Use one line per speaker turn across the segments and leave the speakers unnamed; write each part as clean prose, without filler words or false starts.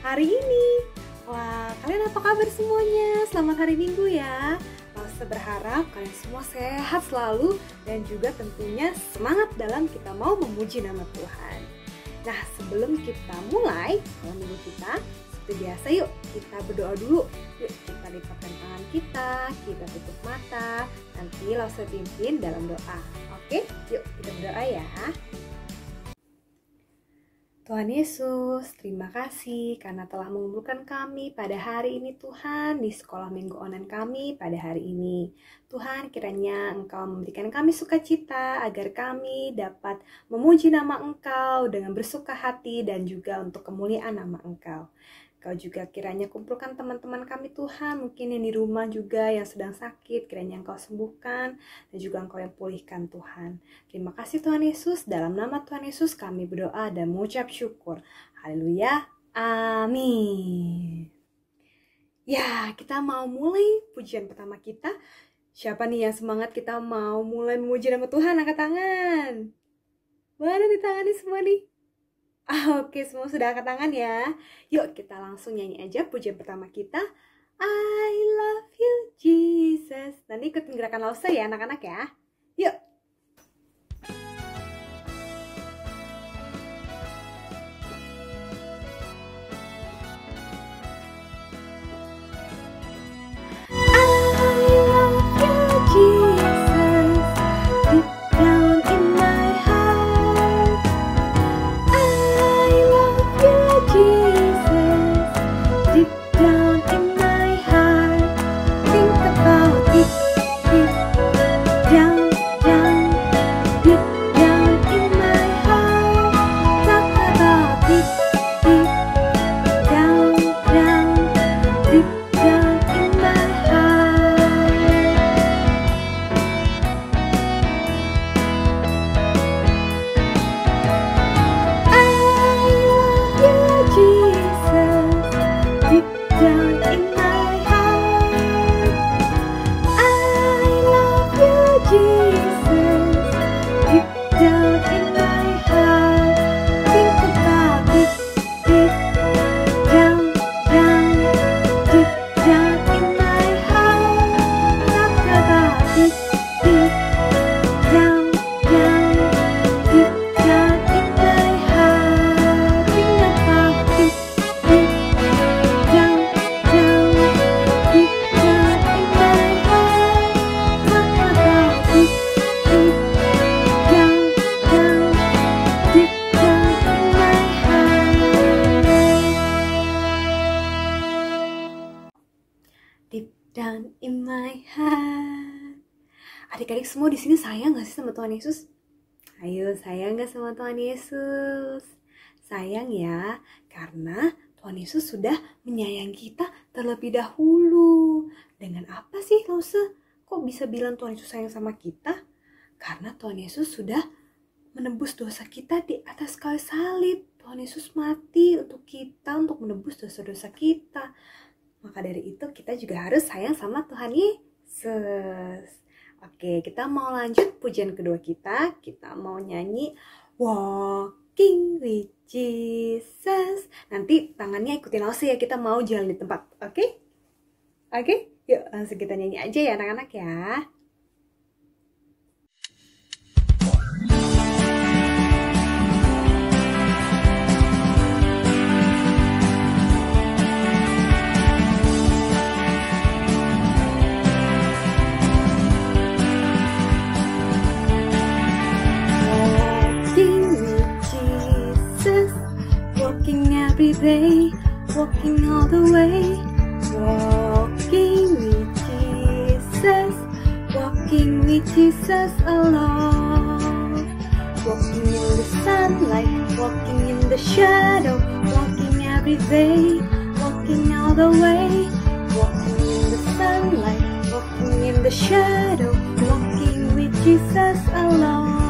hari ini. Wah, kalian apa kabar semuanya? Selamat hari Minggu ya. Saya berharap kalian semua sehat selalu dan juga tentunya semangat dalam kita mau memuji nama Tuhan. Nah, sebelum kita mulai malam minggu kita, seperti biasa yuk kita berdoa dulu. Yuk kita lipatkan tangan kita tutup mata, nanti langsung pimpin dalam doa. Oke, yuk kita berdoa ya. Tuhan Yesus, terima kasih karena telah mengumpulkan kami pada hari ini Tuhan di sekolah minggu online kami pada hari ini. Tuhan, kiranya Engkau memberikan kami sukacita agar kami dapat memuji nama Engkau dengan bersuka hati dan juga untuk kemuliaan nama Engkau. Kau juga kiranya kumpulkan teman-teman kami Tuhan, mungkin yang di rumah juga yang sedang sakit, kiranya Engkau sembuhkan dan juga Engkau yang pulihkan Tuhan. Terima kasih Tuhan Yesus, dalam nama Tuhan Yesus kami berdoa dan mengucap syukur. Haleluya, amin. Ya, kita mau mulai pujian pertama kita. Siapa nih yang semangat kita mau mulai memuji nama Tuhan? Angkat tangan. Mana nih tangannya semua nih? Oke, semua sudah angkat tangan ya. Yuk kita langsung nyanyi aja pujian pertama kita. I love you Jesus. Nanti ikutin gerakan lause ya anak-anak ya. Yuk. Down in my heart. Adik-adik semua di sini sayang gak sih sama Tuhan Yesus? Ayo, sayang gak sama Tuhan Yesus? Sayang ya, karena Tuhan Yesus sudah menyayangi kita terlebih dahulu. Dengan apa sih Lause? Kok bisa bilang Tuhan Yesus sayang sama kita? Karena Tuhan Yesus sudah menebus dosa kita di atas kayu salib. Tuhan Yesus mati untuk kita, untuk menebus dosa-dosa kita. Maka dari itu kita juga harus sayang sama Tuhan Yesus. Oke, kita mau lanjut pujian kedua kita. Kita mau nyanyi Walking with Jesus. Nanti tangannya ikutin lause ya, kita mau jalan di tempat. Oke? Oke? Yuk langsung kita nyanyi aja ya anak-anak ya. Every day, walking all the way, walking with Jesus alone. Walking in the sunlight, walking in the shadow, walking every day, walking all the way, walking in the sunlight, walking in the shadow, walking with Jesus alone.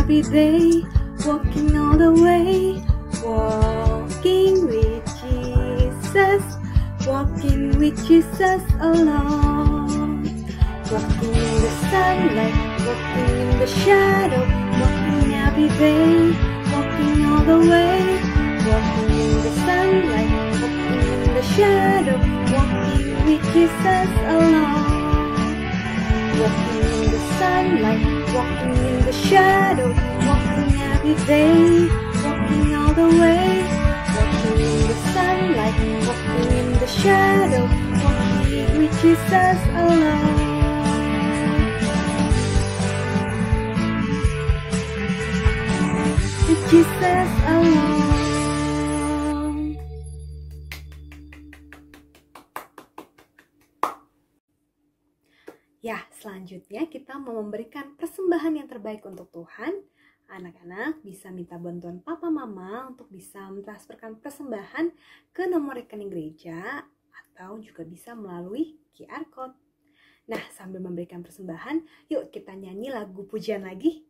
every day, walking all the way, walking with Jesus, walking with Jesus alone. Walking in the sunlight, walking in the shadow, walking every day, walking all the way, walking in the sunlight, walking in the shadow, walking with Jesus alone. Walking in the sunlight, walking in the shadow, walking every day, walking all the way, walking in the sunlight, walking in the shadow, walking with Jesus alone. With Jesus alone. Ya, selanjutnya kita mau memberikan persembahan yang terbaik untuk Tuhan. Anak-anak bisa minta bantuan papa mama untuk bisa mentransferkan persembahan ke nomor rekening gereja atau juga bisa melalui QR Code. Nah, sambil memberikan persembahan, yuk kita nyanyi lagu pujian lagi.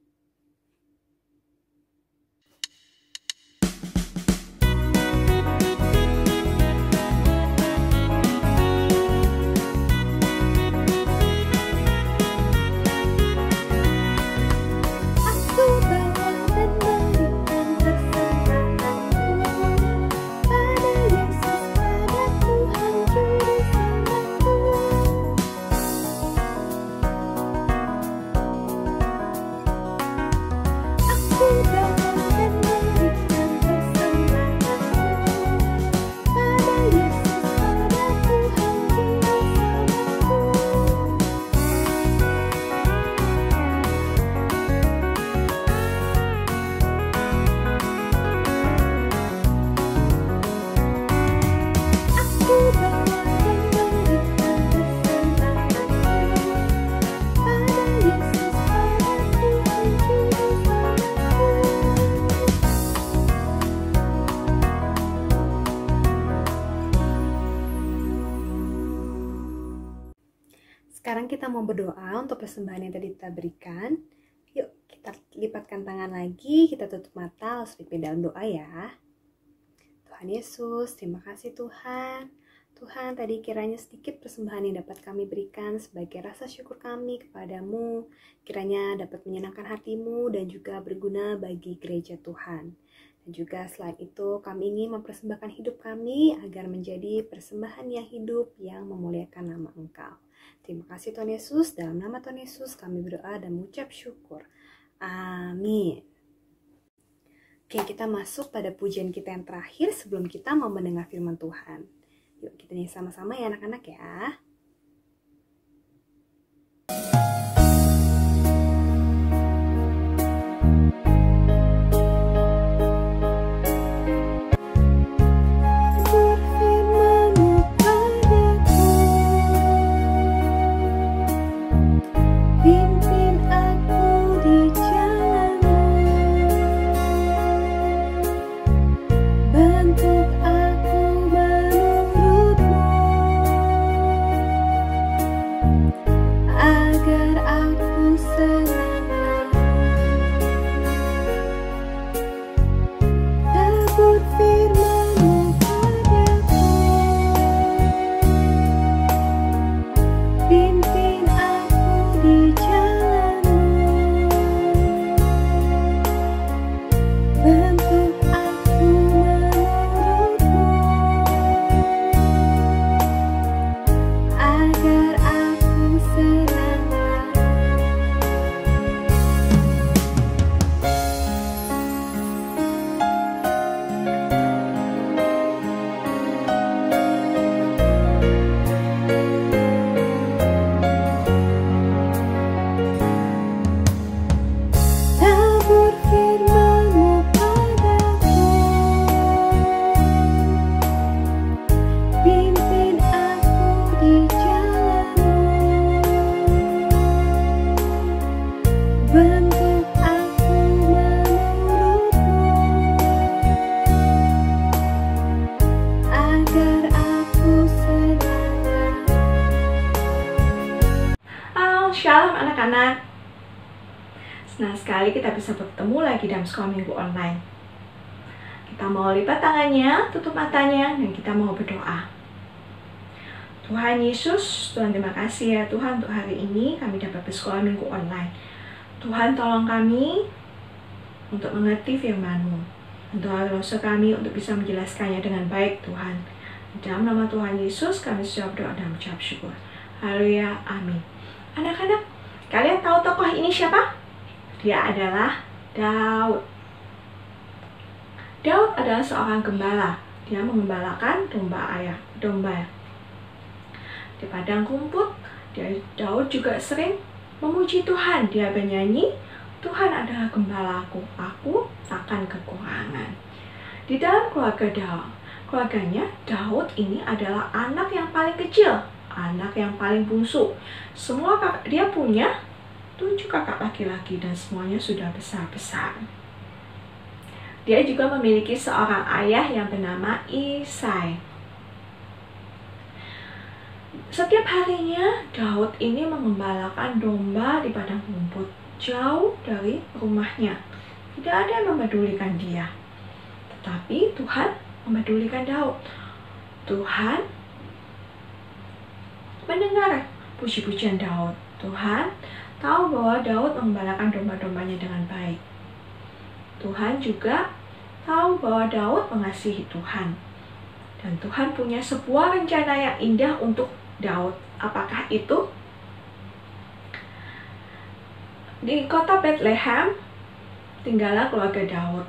Sekarang kita mau berdoa untuk persembahan yang tadi kita berikan. Yuk kita lipatkan tangan lagi, kita tutup mata, lalu pimpin dalam doa ya. Tuhan Yesus, terima kasih Tuhan. Tuhan, tadi kiranya sedikit persembahan yang dapat kami berikan sebagai rasa syukur kami kepadamu. Kiranya dapat menyenangkan hatimu dan juga berguna bagi gereja Tuhan. Dan juga selain itu kami ingin mempersembahkan hidup kami agar menjadi persembahan yang hidup yang memuliakan nama Engkau. Terima kasih Tuhan Yesus, dalam nama Tuhan Yesus kami berdoa dan mengucap syukur. Amin. Oke, kita masuk pada pujian kita yang terakhir sebelum kita mau mendengar firman Tuhan. Yuk kita nyanyi sama-sama ya anak-anak ya.
Bentuk aku menurutmu. sekali kita bisa bertemu lagi dalam sekolah minggu online. Kita mau lipat tangannya, tutup matanya, dan kita mau berdoa. Tuhan Yesus, Tuhan terima kasih ya Tuhan untuk hari ini kami dapat bersekolah minggu online. Tuhan tolong kami untuk mengerti firman-Mu. Tuhan rosa kami untuk bisa menjelaskannya dengan baik Tuhan. Dalam nama Tuhan Yesus kami sudah berdoa dan mengucap syukur. Haleluya, amin. Anak-anak, kalian tahu tokoh ini siapa? Dia adalah Daud. Daud adalah seorang gembala. Dia mengembalakan domba. Di padang rumput, Daud juga sering memuji Tuhan. Dia bernyanyi, Tuhan adalah gembalaku, aku takkan kekurangan. Di dalam keluarganya, Daud ini adalah anak yang paling kecil, anak yang paling bungsu. Dia punya 7 kakak laki-laki dan semuanya sudah besar-besar. Dia juga memiliki seorang ayah yang bernama Isai. Setiap harinya, Daud ini mengembalakan domba di padang rumput, jauh dari rumahnya. Tidak ada yang mempedulikan dia. Tetapi Tuhan mempedulikan Daud. Tuhan mendengar puji-pujian Daud. Tuhan tahu bahwa Daud mengembalakan domba-dombanya dengan baik. Tuhan juga tahu bahwa Daud mengasihi Tuhan. Dan Tuhan punya sebuah rencana yang indah untuk Daud. Apakah itu? Di kota Bethlehem tinggallah keluarga Daud.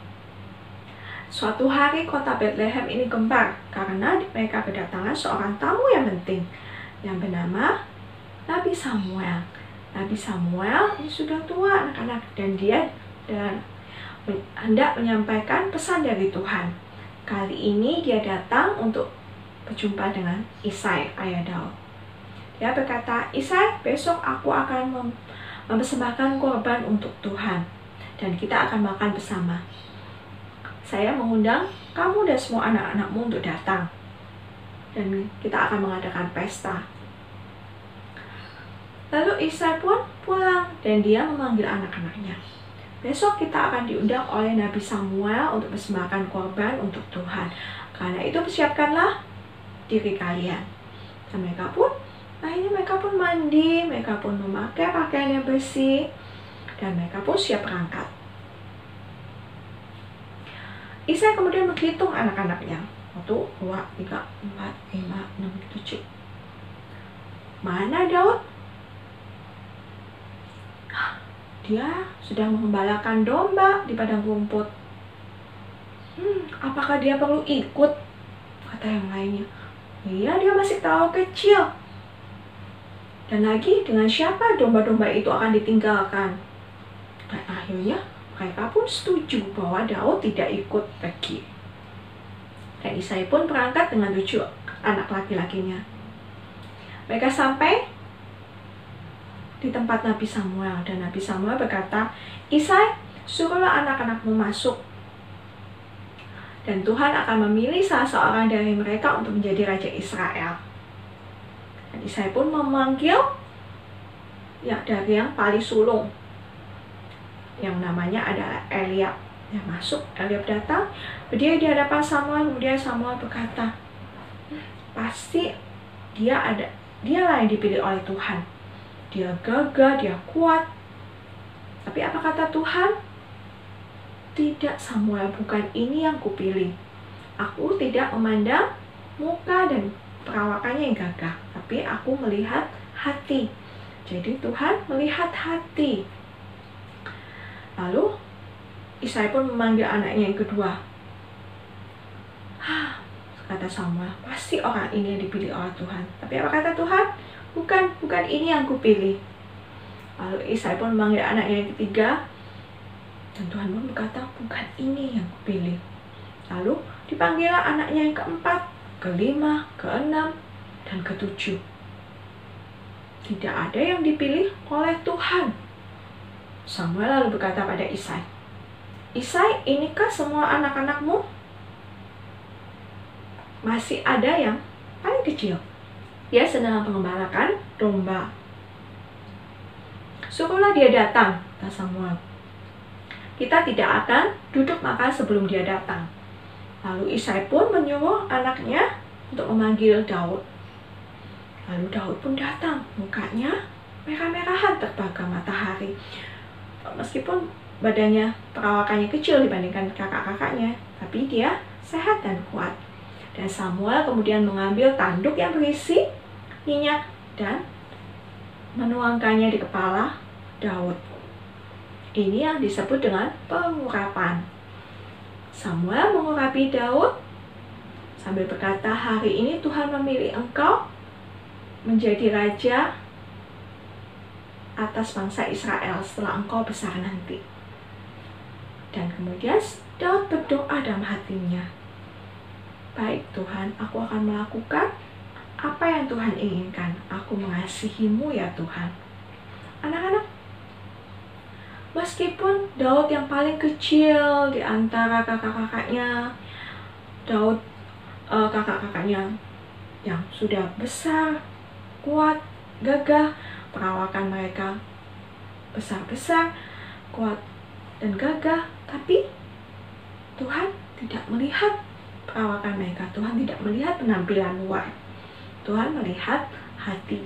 Suatu hari kota Bethlehem ini gempar karena mereka kedatangan seorang tamu yang penting yang bernama Nabi Samuel. Nabi Samuel ini sudah tua anak-anak dan dia hendak menyampaikan pesan dari Tuhan. Kali ini dia datang untuk berjumpa dengan Isai, ayah Daud. Dia berkata, Isai, besok aku akan mempersembahkan korban untuk Tuhan dan kita akan makan bersama. Saya mengundang kamu dan semua anak-anakmu untuk datang dan kita akan mengadakan pesta. Lalu Isai pun pulang dan dia memanggil anak-anaknya. Besok kita akan diundang oleh Nabi Samuel untuk mempersembahkan korban untuk Tuhan. Karena itu persiapkanlah diri kalian. Dan mereka pun mandi, mereka pun memakai pakaian yang bersih, dan mereka pun siap berangkat. Isai kemudian menghitung anak-anaknya. 1, 2, 3, 4, 5, 6, 7. Mana Daud? Dia sedang mengembalakan domba di padang rumput. Apakah dia perlu ikut? Kata yang lainnya. Iya, dia masih terlalu kecil. Dan lagi, dengan siapa domba-domba itu akan ditinggalkan? Dan akhirnya, mereka pun setuju bahwa Daud tidak ikut pergi. Dan Isai pun berangkat dengan 7 anak laki-lakinya. Mereka sampai di tempat Nabi Samuel. Dan Nabi Samuel berkata, Isai, suruhlah anak-anakmu masuk. Dan Tuhan akan memilih salah seorang dari mereka untuk menjadi Raja Israel. Dan Isai pun memanggil dari yang paling sulung, yang namanya adalah Eliab. Yang masuk, Eliab datang, berdiri di hadapan Samuel. Kemudian Samuel berkata, pasti dialah yang dipilih oleh Tuhan. Dia gagah, dia kuat. Tapi apa kata Tuhan? Tidak Samuel, bukan ini yang kupilih. Aku tidak memandang muka dan perawakannya yang gagah, tapi aku melihat hati. Jadi Tuhan melihat hati. Lalu Isai pun memanggil anaknya yang kedua. Kata Samuel, pasti orang ini yang dipilih oleh Tuhan. Tapi apa kata Tuhan? Bukan ini yang kupilih. Lalu Isai pun memanggil anaknya yang ketiga. Dan Tuhan pun berkata, bukan ini yang kupilih. Lalu dipanggillah anaknya yang keempat, kelima, keenam, dan ketujuh. Tidak ada yang dipilih oleh Tuhan. Samuel lalu berkata pada Isai, Isai, inikah semua anak-anakmu? Masih ada yang paling kecil. Dia sedang mengembalakan domba. Suruhlah dia datang, kata Samuel. kita tidak akan duduk makan sebelum dia datang. Lalu Isai pun menyuruh anaknya untuk memanggil Daud. Lalu Daud pun datang, mukanya merah-merahan terbakar matahari. Meskipun badannya, perawakannya kecil dibandingkan kakak-kakaknya, tapi dia sehat dan kuat. Dan Samuel kemudian mengambil tanduk yang berisi minyak dan menuangkannya di kepala Daud. Ini yang disebut dengan pengurapan. Samuel mengurapi Daud sambil berkata, hari ini Tuhan memilih engkau menjadi raja atas bangsa Israel setelah engkau besar nanti. Dan kemudian Daud berdoa dalam hatinya, baik Tuhan, aku akan melakukan apa yang Tuhan inginkan. Aku mengasihimu ya Tuhan. Anak-anak, meskipun Daud yang paling kecil di antara kakak-kakaknya, Daud kakak-kakaknya yang sudah besar, kuat, gagah, perawakan mereka besar-besar, kuat dan gagah, tapi Tuhan tidak melihat perawakan mereka. Tuhan tidak melihat penampilan luar. Tuhan melihat hati.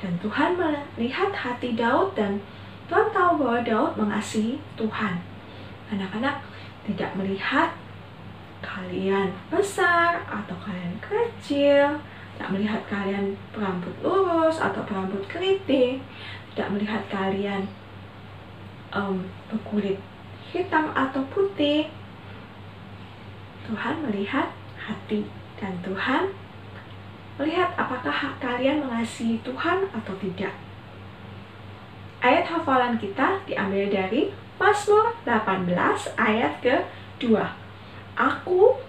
Dan Tuhan melihat hati Daud, dan Tuhan tahu bahwa Daud mengasihi Tuhan. Anak-anak, tidak melihat kalian besar atau kalian kecil, tidak melihat kalian berambut lurus atau berambut keriting, tidak melihat kalian berkulit hitam atau putih. Tuhan melihat hati, dan Tuhan melihat apakah kalian mengasihi Tuhan atau tidak. Ayat hafalan kita diambil dari Mazmur 18 ayat ke-2. Aku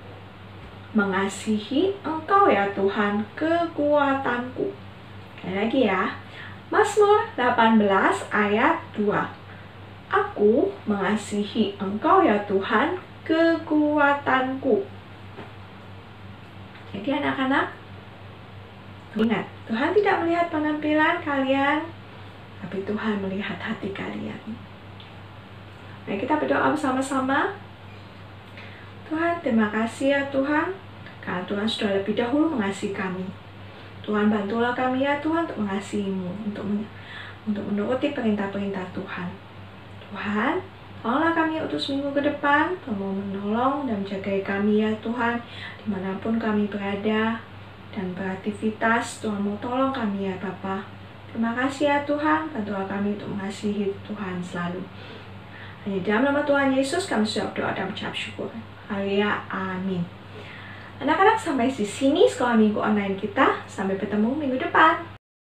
mengasihi engkau ya Tuhan, kekuatanku. Sekali lagi ya. Mazmur 18 ayat 2. Aku mengasihi engkau ya Tuhan, kekuatanku. Jadi anak-anak, ingat, Tuhan tidak melihat penampilan kalian, tapi Tuhan melihat hati kalian. Mari kita berdoa bersama-sama. Tuhan, terima kasih ya Tuhan, karena Tuhan sudah lebih dahulu mengasihi kami. Tuhan, bantulah kami ya Tuhan untuk mengasihi-Mu, untuk menuruti perintah-perintah Tuhan. Tuhan, tolonglah kami untuk seminggu ke depan, Tuhan menolong dan menjaga kami ya Tuhan, dimanapun kami berada dan beraktivitas. Tuhan mau tolong kami ya Bapa. Terima kasih ya Tuhan, bantulah kami untuk mengasihi Tuhan selalu. Hanya dalam nama Tuhan Yesus kami sudah berdoa dan mengucap syukur. Haleluya, amin. Anak-anak, sampai di sini sekolah minggu online kita. Sampai bertemu minggu depan.